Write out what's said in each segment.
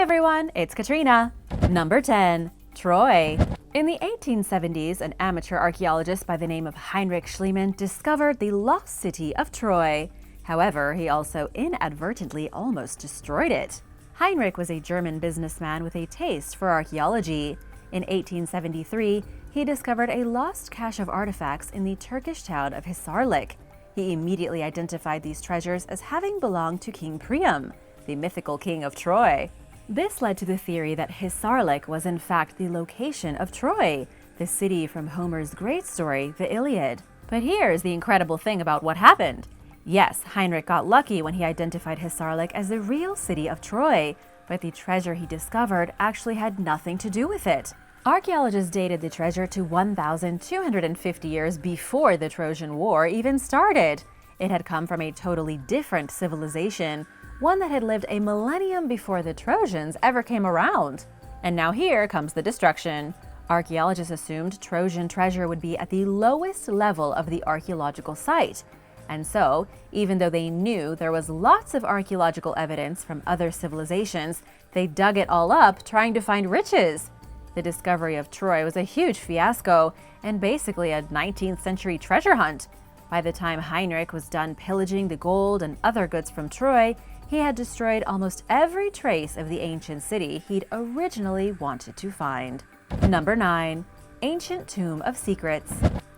Hi everyone, it's Katrina. Number 10. Troy. In the 1870s, an amateur archaeologist by the name of Heinrich Schliemann discovered the lost city of Troy. However, he also inadvertently almost destroyed it. Heinrich was a German businessman with a taste for archaeology. In 1873, he discovered a lost cache of artifacts in the Turkish town of Hisarlik. He immediately identified these treasures as having belonged to King Priam, the mythical king of Troy. This led to the theory that Hisarlik was in fact the location of Troy, the city from Homer's great story, the Iliad. But here's the incredible thing about what happened. Yes, Heinrich got lucky when he identified Hisarlik as the real city of Troy, but the treasure he discovered actually had nothing to do with it. Archaeologists dated the treasure to 1,250 years before the Trojan War even started. It had come from a totally different civilization, one that had lived a millennium before the Trojans ever came around. And now here comes the destruction. Archaeologists assumed Trojan treasure would be at the lowest level of the archaeological site. And so, even though they knew there was lots of archaeological evidence from other civilizations, they dug it all up trying to find riches. The discovery of Troy was a huge fiasco and basically a 19th century treasure hunt. By the time Heinrich was done pillaging the gold and other goods from Troy, he had destroyed almost every trace of the ancient city he'd originally wanted to find. Number 9. Ancient Tomb of Secrets.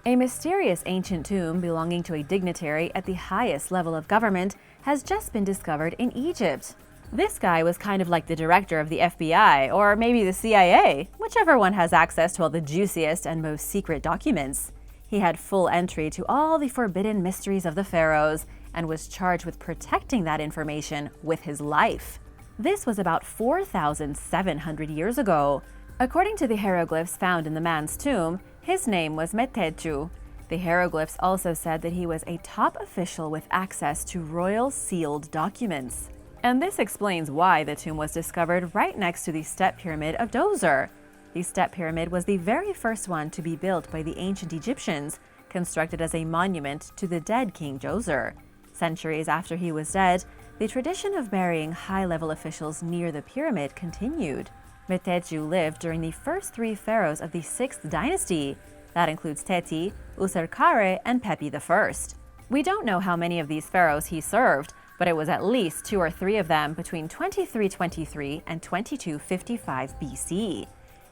A mysterious ancient tomb belonging to a dignitary at the highest level of government has just been discovered in Egypt. This guy was kind of like the director of the FBI, or maybe the CIA, whichever one has access to all the juiciest and most secret documents. He had full entry to all the forbidden mysteries of the pharaohs and was charged with protecting that information with his life. This was about 4,700 years ago. According to the hieroglyphs found in the man's tomb, his name was Metechu. The hieroglyphs also said that he was a top official with access to royal sealed documents. And this explains why the tomb was discovered right next to the step pyramid of Djoser. The step pyramid was the very first one to be built by the ancient Egyptians, constructed as a monument to the dead King Djoser. Centuries after he was dead, the tradition of burying high-level officials near the pyramid continued. Metechu lived during the first 3 pharaohs of the 6th dynasty. That includes Teti, Userkare, and Pepi I. We don't know how many of these pharaohs he served, but it was at least 2 or 3 of them between 2323 and 2255 BC.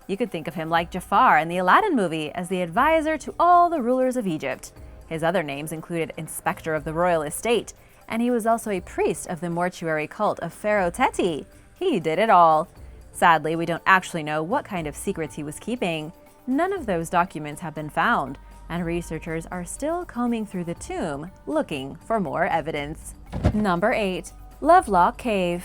You could think of him like Jafar in the Aladdin movie as the advisor to all the rulers of Egypt. His other names included Inspector of the Royal Estate, and he was also a priest of the mortuary cult of Pharaoh Teti. He did it all. Sadly, we don't actually know what kind of secrets he was keeping. None of those documents have been found, and researchers are still combing through the tomb looking for more evidence. Number 8. Lovelock Cave.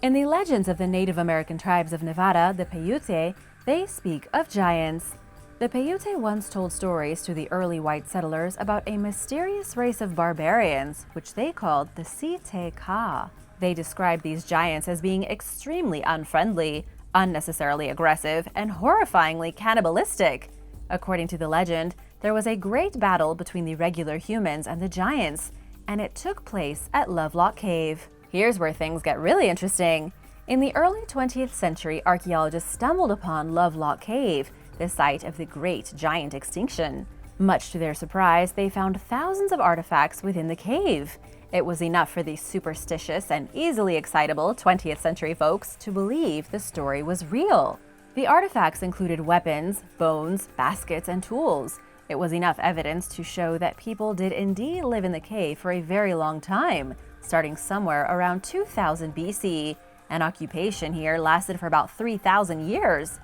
In the legends of the Native American tribes of Nevada, the Paiute, they speak of giants. The Paiute once told stories to the early white settlers about a mysterious race of barbarians, which they called the Siteka. They described these giants as being extremely unfriendly, unnecessarily aggressive, and horrifyingly cannibalistic. According to the legend, there was a great battle between the regular humans and the giants, and it took place at Lovelock Cave. Here's where things get really interesting. In the early 20th century, archaeologists stumbled upon Lovelock Cave, the site of the great giant extinction. Much to their surprise, they found thousands of artifacts within the cave. It was enough for these superstitious and easily excitable 20th century folks to believe the story was real. The artifacts included weapons, bones, baskets, and tools. It was enough evidence to show that people did indeed live in the cave for a very long time, starting somewhere around 2000 BC. An occupation here lasted for about 3,000 years.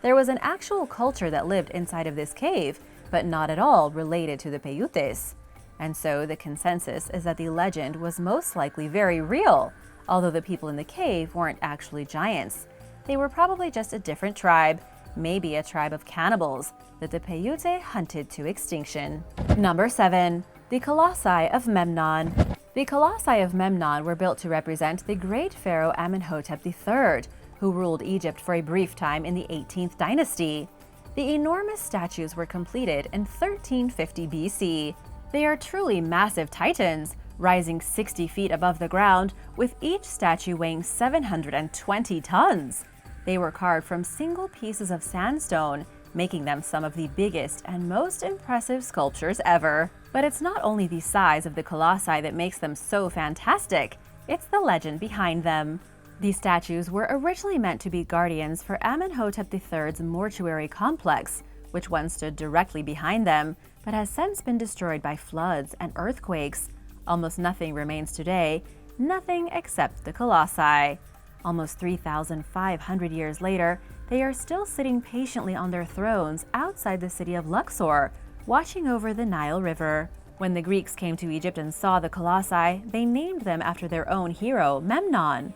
There was an actual culture that lived inside of this cave, but not at all related to the Paiutes. And so the consensus is that the legend was most likely very real, although the people in the cave weren't actually giants. They were probably just a different tribe, maybe a tribe of cannibals, that the Paiute hunted to extinction. Number 7. The Colossi of Memnon. The Colossi of Memnon were built to represent the great pharaoh Amenhotep III, who ruled Egypt for a brief time in the 18th dynasty. The enormous statues were completed in 1350 BC. They are truly massive titans, rising 60 feet above the ground, with each statue weighing 720 tons. They were carved from single pieces of sandstone, making them some of the biggest and most impressive sculptures ever. But it's not only the size of the colossi that makes them so fantastic, it's the legend behind them. These statues were originally meant to be guardians for Amenhotep III's mortuary complex, which once stood directly behind them, but has since been destroyed by floods and earthquakes. Almost nothing remains today, nothing except the colossi. Almost 3,500 years later, they are still sitting patiently on their thrones outside the city of Luxor, watching over the Nile River. When the Greeks came to Egypt and saw the colossi, they named them after their own hero, Memnon.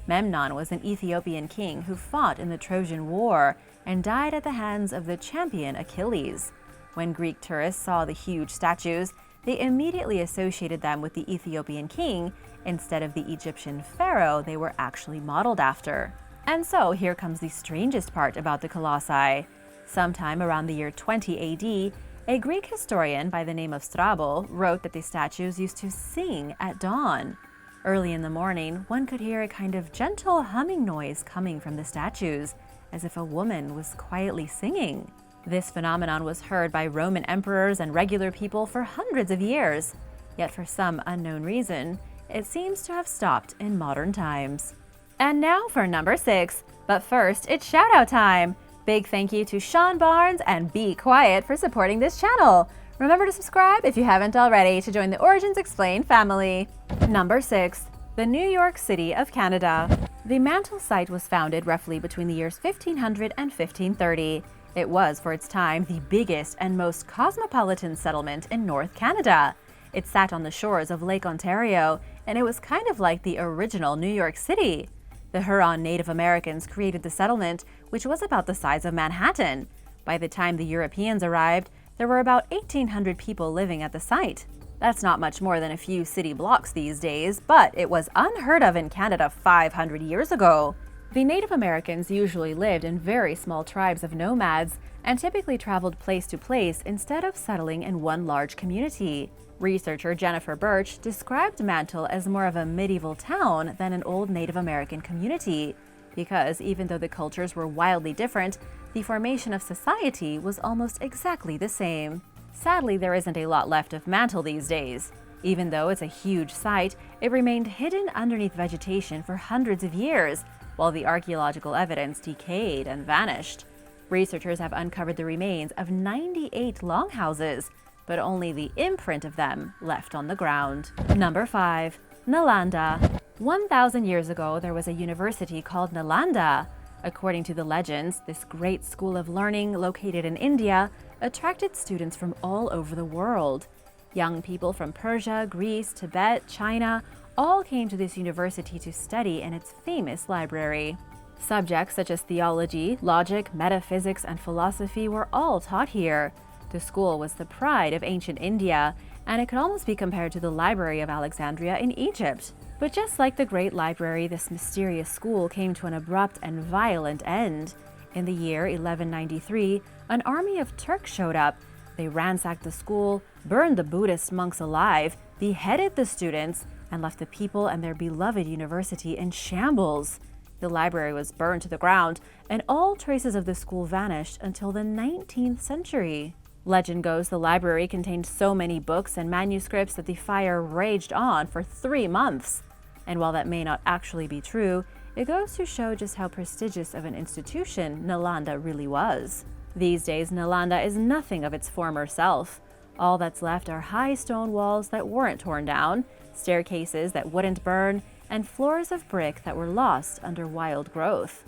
Memnon was an Ethiopian king who fought in the Trojan War and died at the hands of the champion Achilles. When Greek tourists saw the huge statues, they immediately associated them with the Ethiopian king instead of the Egyptian pharaoh they were actually modeled after. And so here comes the strangest part about the colossi. Sometime around the year 20 AD, a Greek historian by the name of Strabo wrote that the statues used to sing at dawn. Early in the morning, one could hear a kind of gentle humming noise coming from the statues, as if a woman was quietly singing. This phenomenon was heard by Roman emperors and regular people for hundreds of years, yet for some unknown reason, it seems to have stopped in modern times. And now for number 6, but first, it's shout-out time! Big thank you to Sean Barnes and Be Quiet for supporting this channel. Remember to subscribe if you haven't already to join the Origins Explained family. Number 6. The New York City of Canada. The Mantle site was founded roughly between the years 1500 and 1530. It was, for its time, the biggest and most cosmopolitan settlement in North Canada. It sat on the shores of Lake Ontario, and it was kind of like the original New York City. The Huron Native Americans created the settlement, which was about the size of Manhattan. By the time the Europeans arrived, there were about 1,800 people living at the site. That's not much more than a few city blocks these days, but it was unheard of in Canada 500 years ago. The Native Americans usually lived in very small tribes of nomads and typically traveled place to place instead of settling in one large community. Researcher Jennifer Birch described Mantle as more of a medieval town than an old Native American community, because even though the cultures were wildly different, the formation of society was almost exactly the same. Sadly, there isn't a lot left of Mantle these days. Even though it's a huge site, it remained hidden underneath vegetation for hundreds of years, while the archaeological evidence decayed and vanished. Researchers have uncovered the remains of 98 longhouses, but only the imprint of them left on the ground. Number 5. Nalanda. 1,000 years ago, there was a university called Nalanda. According to the legends, this great school of learning located in India attracted students from all over the world. Young people from Persia, Greece, Tibet, China all came to this university to study in its famous library. Subjects such as theology, logic, metaphysics, and philosophy were all taught here. The school was the pride of ancient India, and it could almost be compared to the Library of Alexandria in Egypt. But just like the Great Library, this mysterious school came to an abrupt and violent end. In the year 1193, an army of Turks showed up. They ransacked the school, burned the Buddhist monks alive, beheaded the students, and left the people and their beloved university in shambles. The library was burned to the ground, and all traces of the school vanished until the 19th century. Legend goes the library contained so many books and manuscripts that the fire raged on for 3 months. And while that may not actually be true, it goes to show just how prestigious of an institution Nalanda really was. These days, Nalanda is nothing of its former self. All that's left are high stone walls that weren't torn down, staircases that wouldn't burn, and floors of brick that were lost under wild growth.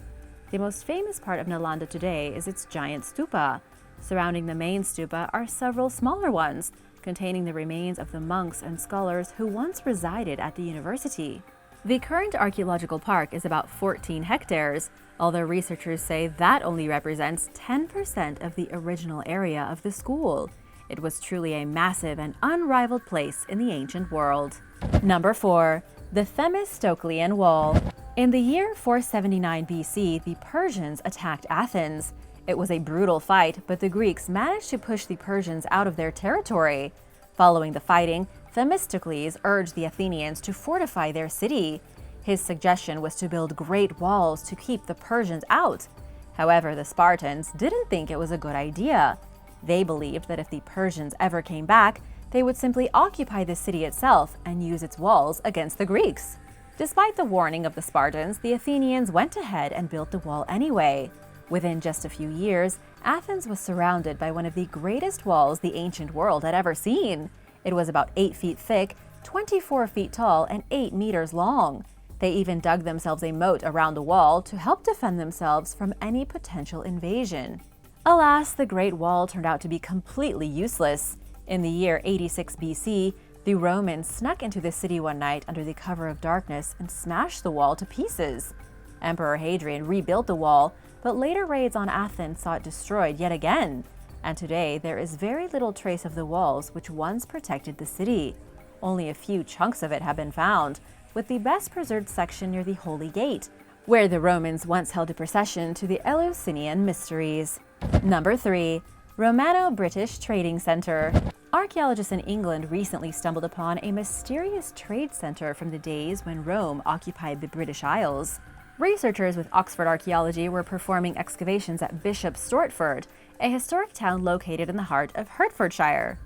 The most famous part of Nalanda today is its giant stupa. Surrounding the main stupa are several smaller ones, containing the remains of the monks and scholars who once resided at the university. The current archaeological park is about 14 hectares, although researchers say that only represents 10% of the original area of the school. It was truly a massive and unrivaled place in the ancient world. Number 4. The Themistoclean Wall. In the year 479 BC, the Persians attacked Athens. It was a brutal fight, but the Greeks managed to push the Persians out of their territory. Following the fighting, Themistocles urged the Athenians to fortify their city. His suggestion was to build great walls to keep the Persians out. However, the Spartans didn't think it was a good idea. They believed that if the Persians ever came back, they would simply occupy the city itself and use its walls against the Greeks. Despite the warning of the Spartans, the Athenians went ahead and built the wall anyway. Within just a few years, Athens was surrounded by one of the greatest walls the ancient world had ever seen. It was about 8 feet thick, 24 feet tall, and 8 meters long. They even dug themselves a moat around the wall to help defend themselves from any potential invasion. Alas, the Great Wall turned out to be completely useless. In the year 86 BC, the Romans snuck into the city one night under the cover of darkness and smashed the wall to pieces. Emperor Hadrian rebuilt the wall, but later raids on Athens saw it destroyed yet again. And today, there is very little trace of the walls which once protected the city. Only a few chunks of it have been found, with the best preserved section near the Holy Gate, where the Romans once held a procession to the Eleusinian Mysteries. Number 3. Romano British Trading Center. Archaeologists in England recently stumbled upon a mysterious trade center from the days when Rome occupied the British Isles. Researchers with Oxford Archaeology were performing excavations at Bishop Stortford, a historic town located in the heart of Hertfordshire.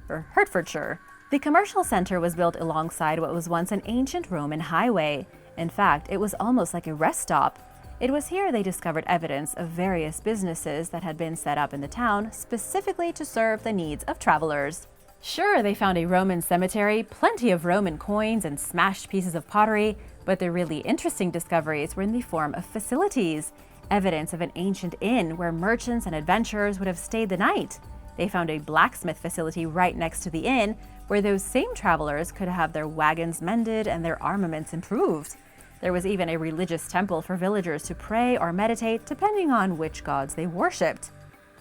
The commercial center was built alongside what was once an ancient Roman highway. In fact, it was almost like a rest stop. It was here they discovered evidence of various businesses that had been set up in the town specifically to serve the needs of travelers. Sure, they found a Roman cemetery, plenty of Roman coins, and smashed pieces of pottery, but the really interesting discoveries were in the form of facilities, evidence of an ancient inn where merchants and adventurers would have stayed the night. They found a blacksmith facility right next to the inn, where those same travelers could have their wagons mended and their armaments improved. There was even a religious temple for villagers to pray or meditate, depending on which gods they worshipped.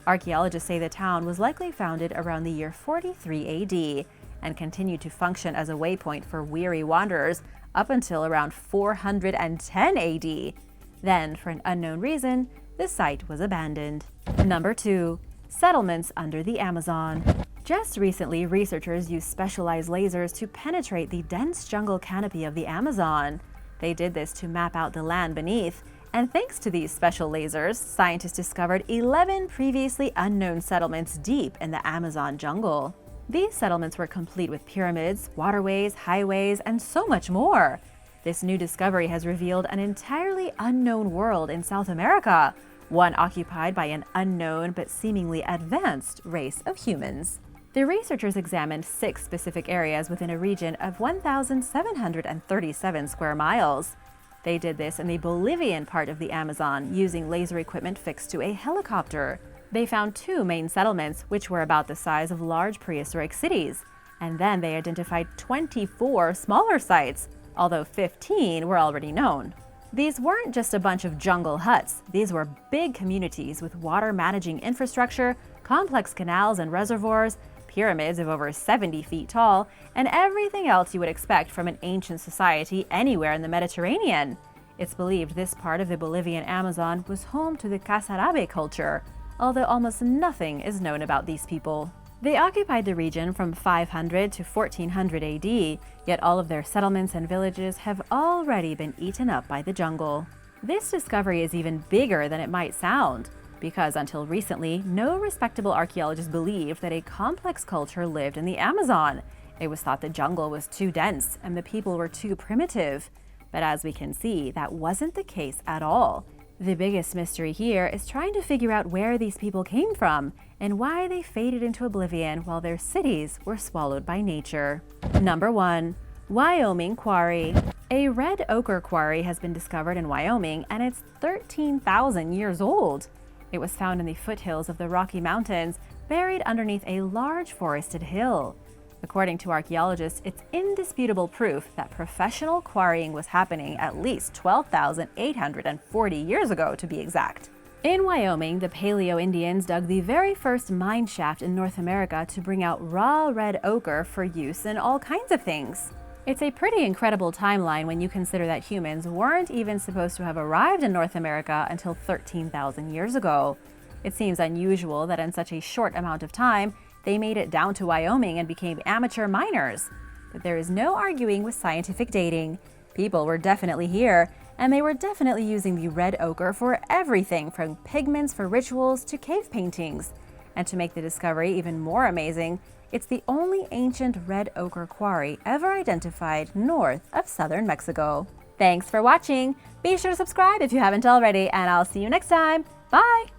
Archaeologists say the town was likely founded around the year 43 AD and continued to function as a waypoint for weary wanderers up until around 410 AD. Then, for an unknown reason, the site was abandoned. Number 2. Settlements under the Amazon. Just recently, researchers used specialized lasers to penetrate the dense jungle canopy of the Amazon. They did this to map out the land beneath, and thanks to these special lasers, scientists discovered 11 previously unknown settlements deep in the Amazon jungle. These settlements were complete with pyramids, waterways, highways, and so much more. This new discovery has revealed an entirely unknown world in South America, one occupied by an unknown but seemingly advanced race of humans. The researchers examined 6 specific areas within a region of 1,737 square miles. They did this in the Bolivian part of the Amazon using laser equipment fixed to a helicopter. They found 2 main settlements, which were about the size of large prehistoric cities, and then they identified 24 smaller sites, although 15 were already known. These weren't just a bunch of jungle huts. These were big communities with water managing infrastructure, complex canals and reservoirs, pyramids of over 70 feet tall, and everything else you would expect from an ancient society anywhere in the Mediterranean. It's believed this part of the Bolivian Amazon was home to the Casarabe culture, although almost nothing is known about these people. They occupied the region from 500 to 1400 AD, yet all of their settlements and villages have already been eaten up by the jungle. This discovery is even bigger than it might sound, because until recently, no respectable archaeologist believed that a complex culture lived in the Amazon. It was thought the jungle was too dense and the people were too primitive. But as we can see, that wasn't the case at all. The biggest mystery here is trying to figure out where these people came from and why they faded into oblivion while their cities were swallowed by nature. Number 1. Wyoming Quarry. A red ochre quarry has been discovered in Wyoming, and it's 13,000 years old. It was found in the foothills of the Rocky Mountains, buried underneath a large forested hill. According to archaeologists, it's indisputable proof that professional quarrying was happening at least 12,840 years ago, to be exact. In Wyoming, the Paleo-Indians dug the very first mine shaft in North America to bring out raw red ochre for use in all kinds of things. It's a pretty incredible timeline when you consider that humans weren't even supposed to have arrived in North America until 13,000 years ago. It seems unusual that in such a short amount of time, they made it down to Wyoming and became amateur miners. but there is no arguing with scientific dating. People were definitely here, and they were definitely using the red ochre for everything from pigments for rituals to cave paintings. And to make the discovery even more amazing, it's the only ancient red ochre quarry ever identified north of southern Mexico. Thanks for watching! Be sure to subscribe if you haven't already, and I'll see you next time. Bye!